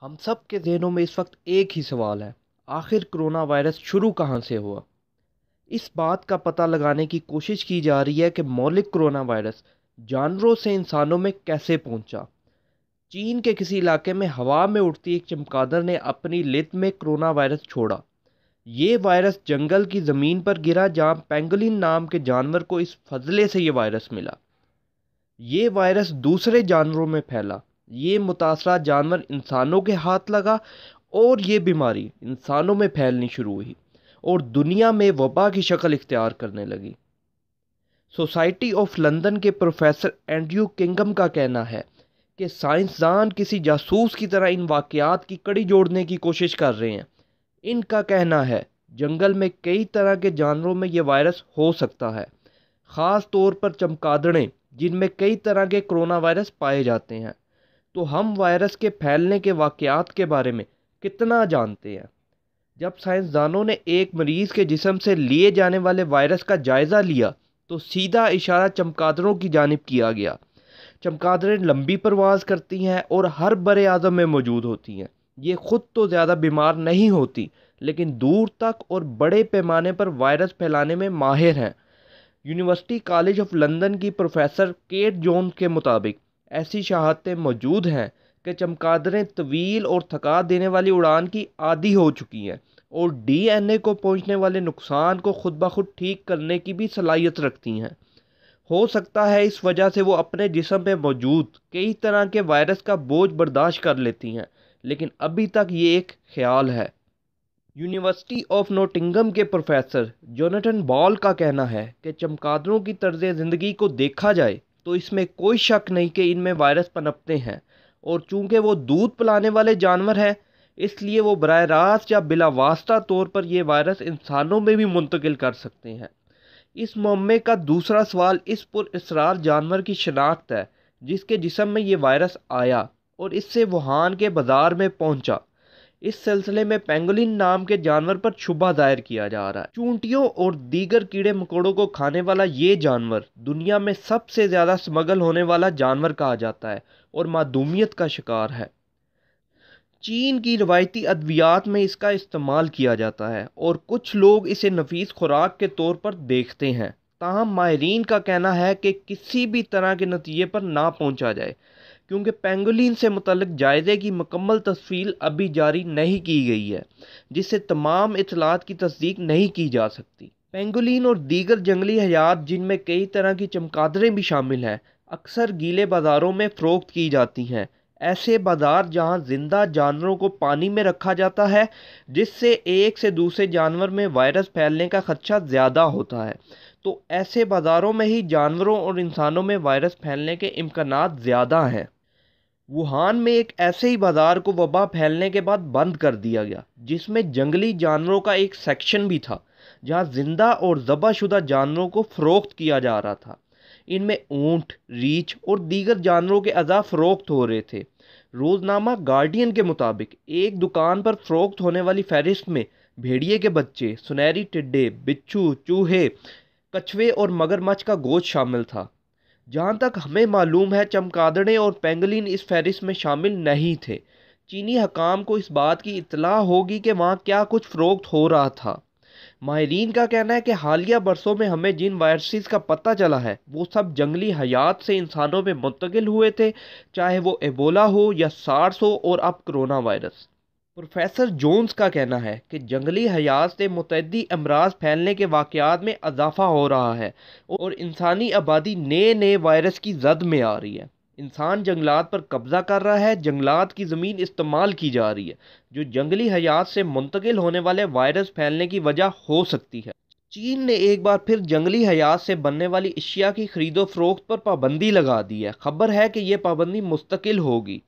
ہم سب کے ذہنوں میں اس وقت ایک ہی سوال ہے، آخر کرونا وائرس شروع کہاں سے ہوا؟ اس بات کا پتہ لگانے کی کوشش کی جا رہی ہے کہ مولک کرونا وائرس جانوروں سے انسانوں میں کیسے پہنچا۔ چین کے کسی علاقے میں ہوا میں اڑتی ایک چمگادڑ نے اپنی لت میں کرونا وائرس چھوڑا۔ یہ وائرس جنگل کی زمین پر گرا جہاں پینگولین نام کے جانور کو اس فضلے سے یہ وائرس ملا۔ یہ وائرس دوسرے جانوروں میں پھیلا، یہ متاثرہ جانور انسانوں کے ہاتھ لگا اور یہ بیماری انسانوں میں پھیلنی شروع ہوئی اور دنیا میں وبا کی شکل اختیار کرنے لگی۔ سوسائٹی آف لندن کے پروفیسر اینڈریو کنگم کا کہنا ہے کہ سائنسدان کسی جاسوس کی طرح ان واقعات کی کڑی جوڑنے کی کوشش کر رہے ہیں۔ ان کا کہنا ہے جنگل میں کئی طرح کے جانوروں میں یہ وائرس ہو سکتا ہے، خاص طور پر چمگادڑیں جن میں کئی طرح کے کرونا وائرس پائے جاتے ہیں۔ تو ہم وائرس کے پھیلنے کے واقعات کے بارے میں کتنا جانتے ہیں؟ جب سائنسدانوں نے ایک مریض کے جسم سے لیے جانے والے وائرس کا جائزہ لیا تو سیدھا اشارہ چمگادڑوں کی جانب کیا گیا۔ چمگادڑیں لمبی پرواز کرتی ہیں اور ہر بر اعظم میں موجود ہوتی ہیں۔ یہ خود تو زیادہ بیمار نہیں ہوتی، لیکن دور تک اور بڑے پیمانے پر وائرس پھیلانے میں ماہر ہیں۔ یونیورسٹی کالج آف لندن کی پروفیسر کیٹ جونز کے مطابق ایسی شہادتیں موجود ہیں کہ چمگادڑیں طویل اور تھکا دینے والی اڑان کی عادی ہو چکی ہیں اور ڈی این اے کو پہنچنے والے نقصان کو خود بخود ٹھیک کرنے کی بھی صلاحیت رکھتی ہیں۔ ہو سکتا ہے اس وجہ سے وہ اپنے جسم میں موجود کئی طرح کے وائرس کا بوجھ برداشت کر لیتی ہیں، لیکن ابھی تک یہ ایک خیال ہے۔ یونیورسٹی آف نوٹنگہم کے پروفیسر جوناتhan بال کا کہنا ہے کہ چمگادڑوں کی طرز زندگی کو دیکھا جائے تو اس میں کوئی شک نہیں کہ ان میں وائرس پنپتے ہیں، اور چونکہ وہ دودھ پلانے والے جانور ہیں اس لیے وہ براہ راست یا بلا واسطہ طور پر یہ وائرس انسانوں میں بھی منتقل کر سکتے ہیں۔ اس معمے کا دوسرا سوال اس پر اسرار جانور کی شناخت ہے جس کے جسم میں یہ وائرس آیا اور اس سے ووہان کے بازار میں پہنچا۔ اس سلسلے میں پینگولین نام کے جانور پر شبہ ظاہر کیا جا رہا ہے۔ چونٹیوں اور دیگر کیڑے مکوڑوں کو کھانے والا یہ جانور دنیا میں سب سے زیادہ سمگل ہونے والا جانور کہا جاتا ہے اور معدومیت کا شکار ہے۔ چین کی روایتی ادویات میں اس کا استعمال کیا جاتا ہے اور کچھ لوگ اسے نفیس خوراک کے طور پر دیکھتے ہیں، تاہم ماہرین کا کہنا ہے کہ کسی بھی طرح کے نتیجے پر نہ پہنچا جائے کیونکہ پینگولین سے متعلق جائزے کی مکمل تفصیل ابھی جاری نہیں کی گئی ہے، جس سے تمام اطلاعات کی تصدیق نہیں کی جا سکتی۔ پینگولین اور دیگر جنگلی حیات جن میں کئی طرح کی چمگادڑیں بھی شامل ہیں اکثر گیلے بازاروں میں فروخت کی جاتی ہیں، ایسے بازار جہاں زندہ جانوروں کو پانی میں رکھا جاتا ہے جس سے ایک سے دوسرے جانور میں وائرس پھیلنے کا خدشہ زیادہ ہوتا ہے۔ تو ایسے بازاروں میں ہی جانوروں اور انسانوں میں وائرس پھیلنے کے امکانات زیادہ ہیں۔ ووہان میں ایک ایسے ہی بازار کو وبا پھیلنے کے بعد بند کر دیا گیا جس میں جنگلی جانوروں کا ایک سیکشن بھی تھا جہاں زندہ اور ذبح شدہ جانوروں کو فروخت کیا جا رہا تھا۔ ان میں اونٹ، ریچھ اور دیگر جانوروں کے اعضاء فروخت ہو رہے تھے۔ روزنامہ گارڈین کے مطابق ایک دکان پر فروخت ہونے والی فہرست میں بھیڑیے کے بچے، سنہری ٹڈے، بچھو، چوہے، کچھوے اور مگرمچھ کا گوشت شامل تھا۔ جہاں تک ہمیں معلوم ہے چمگادڑیں اور پینگولین اس فہرست میں شامل نہیں تھے۔ چینی حکام کو اس بات کی اطلاع ہوگی کہ وہاں کیا کچھ فروخت ہو رہا تھا۔ ماہرین کا کہنا ہے کہ حالیہ برسوں میں ہمیں جن وائرسز کا پتہ چلا ہے وہ سب جنگلی حیات سے انسانوں میں منتقل ہوئے تھے، چاہے وہ ایبولا ہو یا سارس ہو اور اب کرونا وائرس۔ پروفیسر جونز کا کہنا ہے کہ جنگلی حیات سے متعدی امراض پھیلنے کے واقعات میں اضافہ ہو رہا ہے اور انسانی آبادی نئے وائرس کی زد میں آ رہی ہے۔ انسان جنگلات پر قبضہ کر رہا ہے، جنگلات کی زمین استعمال کی جا رہی ہے جو جنگلی حیات سے منتقل ہونے والے وائرس پھیلنے کی وجہ ہو سکتی ہے۔ چین نے ایک بار پھر جنگلی حیات سے بننے والی اشیاء کی خرید و فروخت پر پابندی لگا دی ہے۔ خبر ہے کہ یہ پابندی مستقل ہوگی۔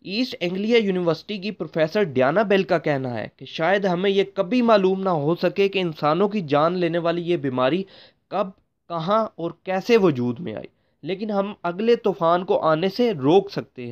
ایسٹ انگلیا یونیورسٹی کی پروفیسر ڈیانا بیل کا کہنا ہے کہ شاید ہمیں یہ کبھی معلوم نہ ہو سکے کہ انسانوں کی جان لینے والی یہ بیماری کب، کہاں اور کیسے وجود میں آئی، لیکن ہم اگلے طوفان کو آنے سے روک سکتے ہیں۔